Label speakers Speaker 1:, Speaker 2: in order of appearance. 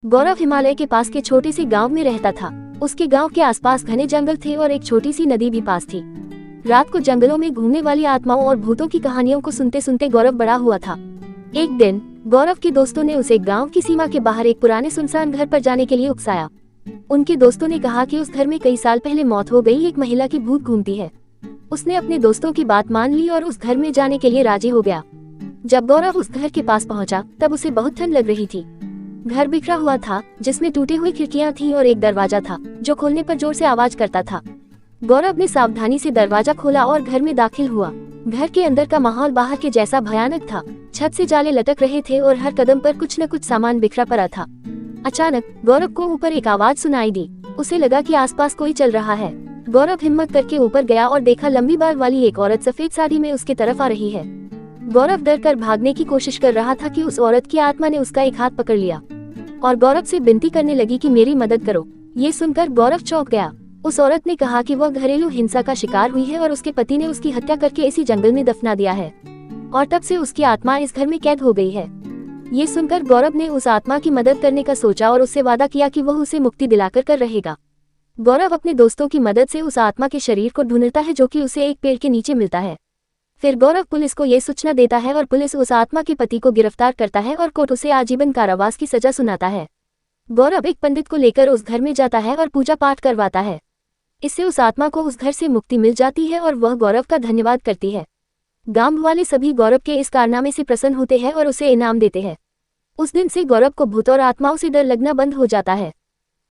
Speaker 1: गौरव हिमालय के पास के छोटे से गांव में रहता था। उसके गांव के आसपास घने जंगल थे और एक छोटी सी नदी भी पास थी। रात को जंगलों में घूमने वाली आत्माओं और भूतों की कहानियों को सुनते सुनते गौरव बड़ा हुआ था। एक दिन गौरव के दोस्तों ने उसे गांव की सीमा के बाहर एक पुराने सुनसान घर पर जाने के लिए उकसाया। उनके दोस्तों ने कहा कि उस घर में कई साल पहले मौत हो गई एक महिला की भूत घूमती है। उसने अपने दोस्तों की बात मान ली और उस घर में जाने के लिए राजी हो गया। जब गौरव उस घर के पास पहुंचा तब उसे बहुत ठंड लग रही थी। घर बिखरा हुआ था जिसमें टूटी हुई खिड़कियां थीं और एक दरवाजा था जो खोलने पर जोर से आवाज करता था। गौरव ने सावधानी से दरवाजा खोला और घर में दाखिल हुआ। घर के अंदर का माहौल बाहर के जैसा भयानक था। छत से जाले लटक रहे थे और हर कदम पर कुछ न कुछ सामान बिखरा पड़ा था। अचानक गौरव को ऊपर एक आवाज सुनाई दी। उसे लगा कि आसपास कोई चल रहा है। गौरव हिम्मत करके ऊपर गया और देखा लंबी बाल वाली एक औरत सफेद साड़ी में उसकी तरफ आ रही है। गौरव डर कर भागने की कोशिश कर रहा था कि उस औरत की आत्मा ने उसका एक हाथ पकड़ लिया और गौरव से विनती करने लगी कि मेरी मदद करो। ये सुनकर गौरव चौंक गया। उस औरत ने कहा कि वह घरेलू हिंसा का शिकार हुई है और उसके पति ने उसकी हत्या करके इसी जंगल में दफना दिया है और तब से उसकी आत्मा इस घर में कैद हो गई है। ये सुनकर गौरव ने उस आत्मा की मदद करने का सोचा और उससे वादा किया कि वह उसे मुक्ति दिलाकर कर रहेगा। गौरव अपने दोस्तों की मदद से उस आत्मा के शरीर को ढूंढता है जो कि उसे एक पेड़ के नीचे मिलता है। फिर गौरव पुलिस को ये सूचना देता है और पुलिस उस आत्मा के पति को गिरफ्तार करता है और कोर्ट उसे आजीवन कारावास की सजा सुनाता है। गौरव एक पंडित को लेकर उस घर में जाता है और पूजा पाठ करवाता है। इससे उस आत्मा को उस घर से मुक्ति मिल जाती है और वह गौरव का धन्यवाद करती है। गांव वाले सभी गौरव के इस कारनामे से प्रसन्न होते हैं और उसे इनाम देते हैं। उस दिन से गौरव को भूत और आत्माओं से डर लगना बंद हो जाता है।